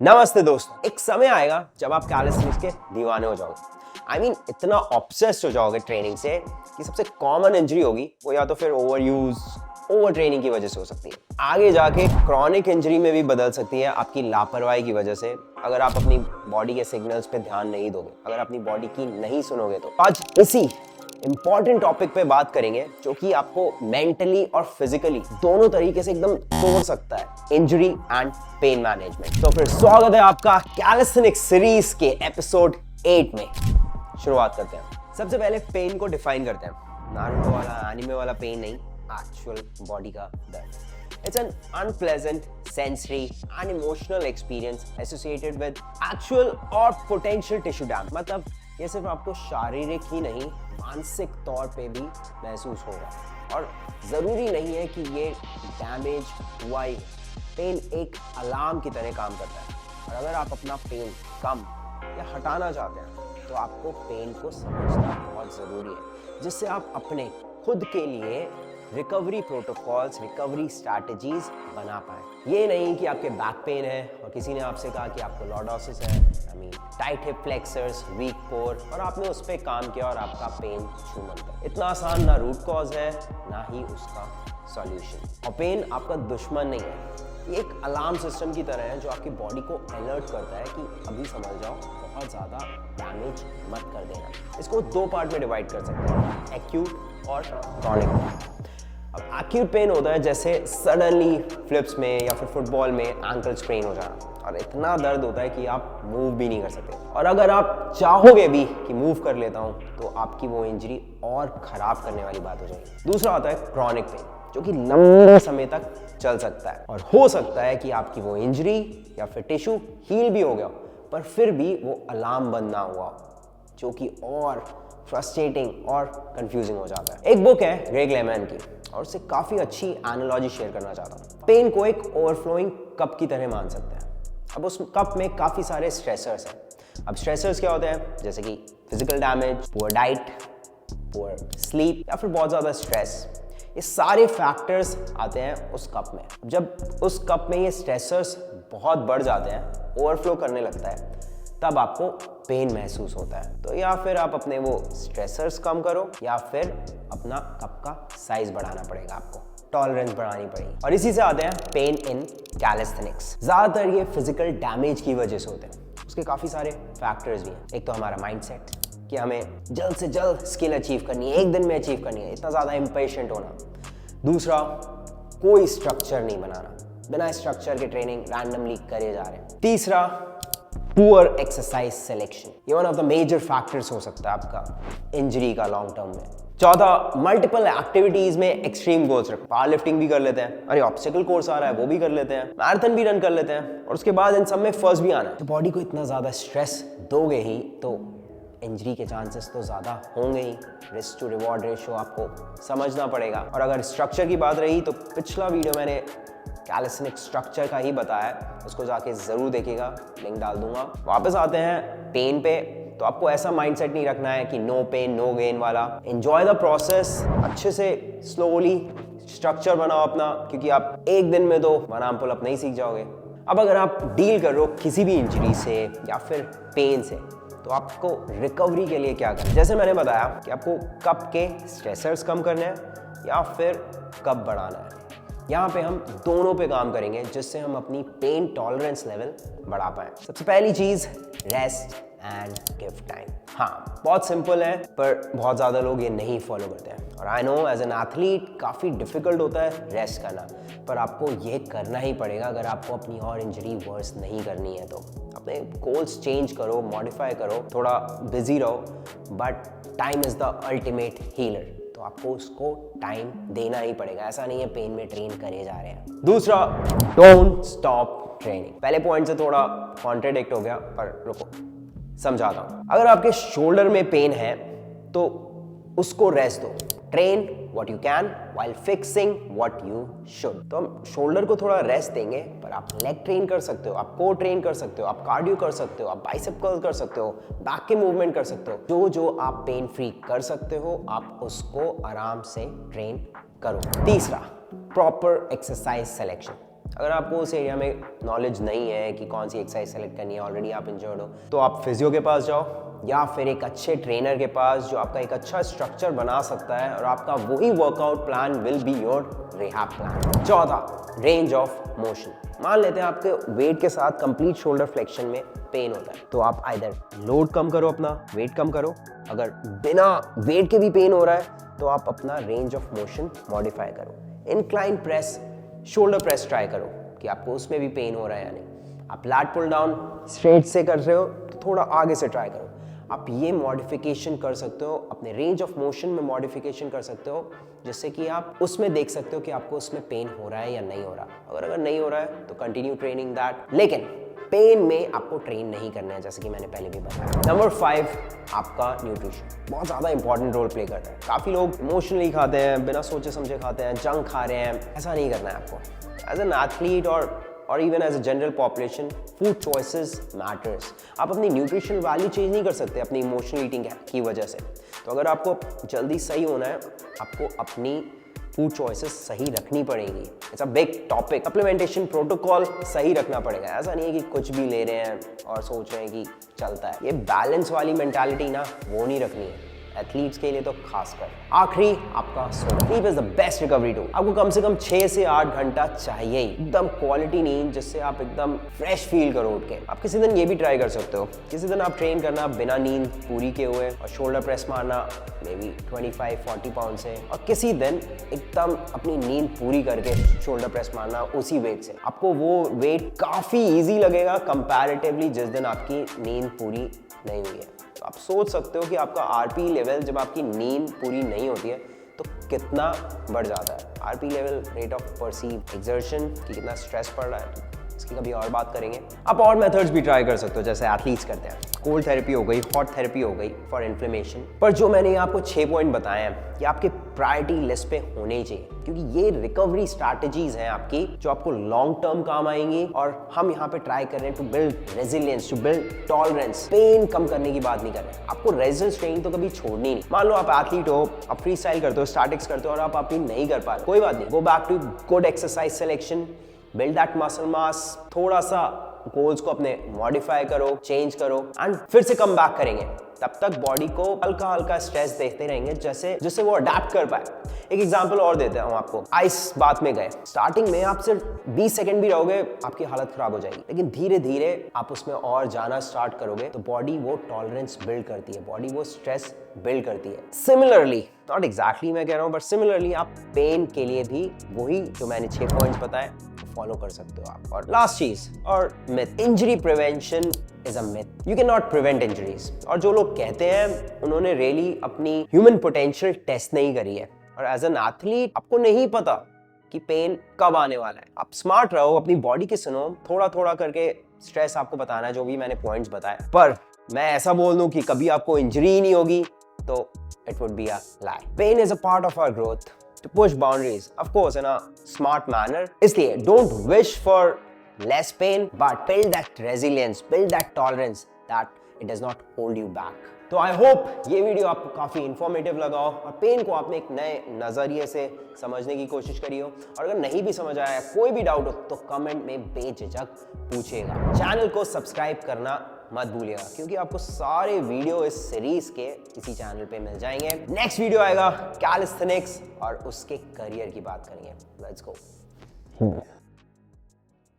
नमस्ते दोस्तों, एक समय आएगा जब आप कैलिस्थेनिक्स के दीवाने हो जाओगे। इतना ऑब्सेस्ड हो जाओगे ट्रेनिंग से कि सबसे कॉमन इंजरी होगी वो या तो फिर ओवर यूज, ओवर ट्रेनिंग की वजह से हो सकती है। आगे जाके क्रॉनिक इंजरी में भी बदल सकती है आपकी लापरवाही की वजह से, अगर आप अपनी बॉडी के सिग्नल्स पे ध्यान नहीं दोगे, अगर अपनी बॉडी की नहीं सुनोगे। तो आज इसी इंपॉर्टेंट टॉपिक पे बात करेंगे जो कि आपको मेंटली और फिजिकली दोनों तरीके से एकदम तोड़ सकता है, इंजरी एंड पेन मैनेजमेंट। तो फिर स्वागत है आपका कैलिस्थेनिक्स सीरीज के एपिसोड 8 में। शुरुआत करते हैं। सबसे पहले पेन को डिफाइन करते हैं। नारुतो वाला, एनिमे वाला पेन नहीं, एक्चुअल बॉडी का दर्द। It's an unpleasant sensory and emotional experience associated with actual or potential tissue damage। मतलब ये सिर्फ आपको शारीरिक ही नहीं, मानसिक तौर पे भी महसूस होगा और ज़रूरी नहीं है कि ये डैमेज हुआ ही। पेन एक अलार्म की तरह काम करता है और अगर आप अपना पेन कम या हटाना चाहते हैं तो आपको पेन को समझना बहुत ज़रूरी है, जिससे आप अपने खुद के लिए रिकवरी प्रोटोकॉल्स, रिकवरी स्ट्रैटेजीज बना पाए। ये नहीं कि आपके बैक पेन है और किसी ने आपसे कहा कि आपको लॉर्डोसिस है, tight hip flexors, weak core, और आपने उस पर काम किया और आपका पेन छू मत गया। इतना आसान ना रूट कॉज है ना ही उसका सॉल्यूशन। और पेन आपका दुश्मन नहीं है, ये एक अलार्म सिस्टम की तरह है जो आपकी बॉडी को अलर्ट करता है कि अभी समझ जाओ, बहुत ज़्यादा डैमेज मत कर देना। इसको दो पार्ट में डिवाइड कर सकते हैं, एक्यूट और क्रॉनिक। अब एक्यूट पेन होता है जैसे सडनली फ्लिप्स में या फिर फुटबॉल में एंकल स्ट्रेन हो जाना, और इतना दर्द होता है कि आप मूव भी नहीं कर सकते, और अगर आप चाहोगे भी कि मूव कर लेता हूँ तो आपकी वो इंजरी और ख़राब करने वाली बात हो जाएगी। दूसरा होता है क्रॉनिक पेन, जो कि लंबे समय तक चल सकता है और हो सकता है कि आपकी वो इंजरी या फिर टिश्यू हील भी हो गया पर फिर भी वो अलार्म बंद ना हुआ, जो कि और फ्रस्ट्रेटिंग और कंफ्यूजिंग हो जाता है। एक बुक है ग्रेग लेमैन की और उससे काफ़ी अच्छी एनालॉजी शेयर करना चाहता हूँ। पेन को एक ओवरफ्लोइंग कप की तरह मान सकते हैं। अब उस कप में काफ़ी सारे स्ट्रेसर्स हैं। अब स्ट्रेसर्स क्या होते हैं? जैसे कि physical damage, poor diet, poor sleep या फिर बहुत ज़्यादा स्ट्रेस। ये सारे फैक्टर्स आते हैं उस कप में। जब उस कप में ये स्ट्रेसर्स बहुत बढ़ जाते हैं, ओवरफ्लो करने लगता है, तब आपको पेन महसूस होता है। तो या फिर आप अपने वो स्ट्रेसर्स कम करो या फिर अपना कप का साइज बढ़ाना पड़ेगा, आपको टॉलरेंस बढ़ानी पड़ेगी। और इसी से आते हैं पेन इन कैलिस्थेनिक्स। ज़्यादातर ये फिजिकल डैमेज की वजह से होते हैं। उसके काफ़ी सारे फैक्टर्स भी हैं। एक तो हमारा माइंडसेट कि हमें जल्द से जल्द स्किल अचीव करनी है, एक दिन में अचीव करनी है, इतना ज़्यादा इम्पेशेंट होना। दूसरा, कोई स्ट्रक्चर नहीं बनाना, बिना स्ट्रक्चर के ट्रेनिंग रैंडमली करे जा रहे हैं। तीसरा, पुअर एक्सरसाइज सिलेक्शन, ये one of the major factors हो सकता है आपका इंजरी का लॉन्ग टर्म में। चौथा, मल्टीपल एक्टिविटीज में एक्सट्रीम गोल्स रखो। पावर लिफ्टिंग भी कर लेते हैं, अरे ऑब्स्टिकल कोर्स आ रहा है वो भी कर लेते हैं, मैराथन भी रन कर लेते हैं, और उसके बाद इन सब में फर्स्ट भी आना है। तो बॉडी को इतना ज़्यादा स्ट्रेस दोगे ही तो इंजरी के चांसेस तो ज़्यादा होंगे ही। रिस्क टू रिवॉर्ड रेशियो आपको समझना पड़ेगा। और अगर स्ट्रक्चर की बात रही तो पिछला वीडियो मैंने कैलिस्थेनिक्स स्ट्रक्चर का ही बताया है, उसको जाके ज़रूर देखिएगा, लिंक डाल दूंगा। वापस आते हैं पेन पे। तो आपको ऐसा माइंडसेट नहीं रखना है कि नो पेन नो गेन वाला। एंजॉय द प्रोसेस, अच्छे से स्लोली स्ट्रक्चर बनाओ अपना, क्योंकि आप एक दिन में तो वन आर्म पुल अप नहीं सीख जाओगे। अब अगर आप डील कर रहे हो किसी भी इंजरी से या फिर पेन से, तो आपको रिकवरी के लिए क्या करना है? जैसे मैंने बताया कि आपको कप के स्ट्रेसर्स कम करने हैं या फिर कप बढ़ाना है। यहाँ पे हम दोनों पे काम करेंगे जिससे हम अपनी पेन टॉलरेंस लेवल बढ़ा पाएं। सबसे पहली चीज़, रेस्ट एंड गिव टाइम। हाँ, बहुत सिंपल है पर बहुत ज़्यादा लोग ये नहीं फॉलो करते हैं। और I know as an athlete काफ़ी डिफिकल्ट होता है रेस्ट करना, पर आपको ये करना ही पड़ेगा अगर आपको अपनी और इंजरी वर्स नहीं करनी है। तो अपने गोल्स चेंज करो, मॉडिफाई करो, थोड़ा बिजी रहो, but time is the ultimate healer. तो आपको उसको टाइम देना ही पड़ेगा, ऐसा नहीं है पेन में ट्रेन करे जा रहे हैं। दूसरा, डोंट स्टॉप ट्रेनिंग। पहले पॉइंट से थोड़ा कॉन्ट्रडिक्ट हो गया पर रुको, समझाता हूँ। अगर आपके शोल्डर में पेन है तो उसको रेस्ट दो। Train what you can while fixing what you should. तो हम शोल्डर को थोड़ा रेस्ट देंगे, पर आप लेग ट्रेन कर सकते हो, आप कोर ट्रेन कर सकते हो, आप कार्डियो कर सकते हो, आप बाइसेप कर्ल कर सकते हो, बैक के मूवमेंट कर सकते हो। जो आप पेन फ्री कर सकते हो आप उसको आराम से ट्रेन करो। तीसरा, प्रॉपर एक्सरसाइज सिलेक्शन। अगर आपको उस एरिया में नॉलेज नहीं है कि कौन सी एक्सरसाइज सेलेक्ट करनी है, ऑलरेडी आप इंजर्ड हो, तो आप फिजियो के पास जाओ या फिर एक अच्छे ट्रेनर के पास जो आपका एक अच्छा स्ट्रक्चर बना सकता है और आपका वही workout plan will be your rehab plan. चौथा, रेंज ऑफ मोशन। मान लेते हैं आपके वेट के साथ कंप्लीट शोल्डर फ्लेक्शन में पेन होता है, तो आप आइदर लोड कम करो, अपना वेट कम करो। अगर बिना वेट के भी पेन हो रहा है तो आप अपना रेंज ऑफ मोशन मॉडिफाई करो। Incline press, shoulder press try करो कि आपको उसमें भी पेन हो रहा है या नहीं। आप लैट पुल डाउन स्ट्रेट से कर रहे हो तो थोड़ा आगे से ट्राई करो। आप ये मॉडिफिकेशन कर सकते हो, अपने रेंज ऑफ मोशन में मॉडिफिकेशन कर सकते हो, जिससे कि आप उसमें देख सकते हो कि आपको उसमें पेन हो रहा है या नहीं हो रहा। अगर नहीं हो रहा है तो कंटिन्यू ट्रेनिंग दैट, लेकिन पेन में आपको ट्रेन नहीं करना है, जैसे कि मैंने पहले भी बताया। नंबर 5, आपका न्यूट्रिशन बहुत ज़्यादा इंपॉर्टेंट रोल प्ले करता है। काफ़ी लोग इमोशनली खाते हैं, बिना सोचे समझे खाते हैं, जंक खा रहे हैं। ऐसा नहीं करना है आपको। एज एन एथलीट और even as a general population, food choices matters. आप अपनी न्यूट्रिशनल वैल्यू चेंज नहीं कर सकते अपनी इमोशनल ईटिंग की वजह से। तो अगर आपको जल्दी सही होना है, आपको अपनी फूड चॉइसेस सही रखनी पड़ेगी। It's a big topic. Supplementation protocol सही रखना पड़ेगा। ऐसा नहीं है कि कुछ भी ले रहे हैं और सोच रहे हैं कि चलता है। ये बैलेंस वाली मेंटालिटी ना, वो नहीं रखनी है एथलीट्स के लिए तो खासकर। आखिरी, आपका सोना। Sleep is the best recovery tool. आपको कम से कम 6 से 8 घंटा चाहिए ही, एकदम क्वालिटी नींद, जिससे आप एकदम फ्रेश फील करो उठ के। आप किसी दिन ये भी ट्राई कर सकते हो, किसी दिन आप ट्रेन करना बिना नींद पूरी के हुए और शोल्डर प्रेस मारना मे बी 25-40 पाउंड से, और किसी दिन एकदम अपनी नींद पूरी करके शोल्डर प्रेस मारना उसी वेट से। आपको वो वेट काफ़ी ईजी लगेगा कंपैरेटिवली जिस दिन आपकी नींद पूरी नहीं हुई है। तो आप सोच सकते हो कि आपका आरपी लेवल जब आपकी नींद पूरी नहीं होती है तो कितना बढ़ जाता है। RP level, rate of perceive exertion, कि कितना स्ट्रेस पड़ रहा है, इसकी कभी और बात करेंगे। आप और मेथड्स भी ट्राई कर सकते हो, जैसे एथलीट्स करते हैं। कोल्ड थेरेपी हो गई, हॉट थेरेपी हो गई फॉर इन्फ्लेमेशन। पर जो मैंने आपको 6 पॉइंट बताए हैं, ये आपके प्रायोरिटी लिस्ट पे होने ही चाहिए, क्योंकि ये रिकवरी स्ट्रैटेजीज हैं आपकी जो आपको लॉन्ग टर्म काम आएंगी। और हम यहाँ पे ट्राई कर रहे हैं to build resilience, to build tolerance. Pain कम करने की बात नहीं कर रहे, आपको रेजिस्टेंस ट्रेनिंग तो कभी छोड़नी नहीं। मान लो आप एथलीट हो, आप फ्री स्टाइल करते हो, स्टैटिक्स करते हो और आप अभी नहीं कर पा रहे, कोई बात नहीं। Go back to good exercise selection, build that muscle mass. थोड़ा सा गोल्स को अपने मॉडिफाई करो, चेंज करो एंड फिर से कम बैक करेंगे। तब तक बॉडी को हल्का हल्का स्ट्रेस देते रहेंगे, जिससे वो अडेप्ट कर पाए। एक एग्जांपल और देता हूं आपको। आइस बात में गए, स्टार्टिंग में आप सिर्फ 20 सेकंड भी रहोगे, आपकी हालत खराब हो जाएगी, लेकिन धीरे धीरे आप उसमें और जाना स्टार्ट करोगे तो बॉडी वो टॉलरेंस बिल्ड करती है, बॉडी वो स्ट्रेस बिल्ड करती है। सिमिलरली, नॉट एग्जैक्टली मैं कह रहा हूं, बट सिमिलरली आप पेन के लिए भी वही जो मैंने 6 पॉइंट्स बताए फॉलो कर सकते हो आप। और लास्ट चीज और myth, injury prevention is a myth. You can not prevent injuries. और जो लोग कहते हैं उन्होंने रियली अपनी ह्यूमन पोटेंशियल टेस्ट नहीं करी है। और एज एन एथलीट आपको नहीं पता कि पेन कब आने वाला है। आप स्मार्ट रहो, अपनी बॉडी की सुनो, थोड़ा थोड़ा करके स्ट्रेस आपको बताना है, जो भी मैंने पॉइंट्स बताए। पर मैं ऐसा बोल दूं कि कभी आपको इंजरी ही नहीं होगी तो it would be a lie. Pain is a part of our growth to push boundaries, of course, in a smart manner. इसलिए don't wish for less pain, but build that resilience, build that tolerance that it does not hold you back. तो I hope ये video आपको काफ़ी informative लगा हो और pen को आपने एक नए नज़रिए से समझने की कोशिश करी हो। और अगर नहीं भी समझ आया, कोई भी डाउट हो तो कमेंट में बेझिझक पूछिएगा। चैनल को सब्सक्राइब करना मत भूलिएगा, क्योंकि आपको सारे वीडियो इस सीरीज के इसी चैनल पे मिल जाएंगे। नेक्स्ट वीडियो आएगा कैलिस्थेनिक्स और उसके करियर की बात करेंगे। Let's go.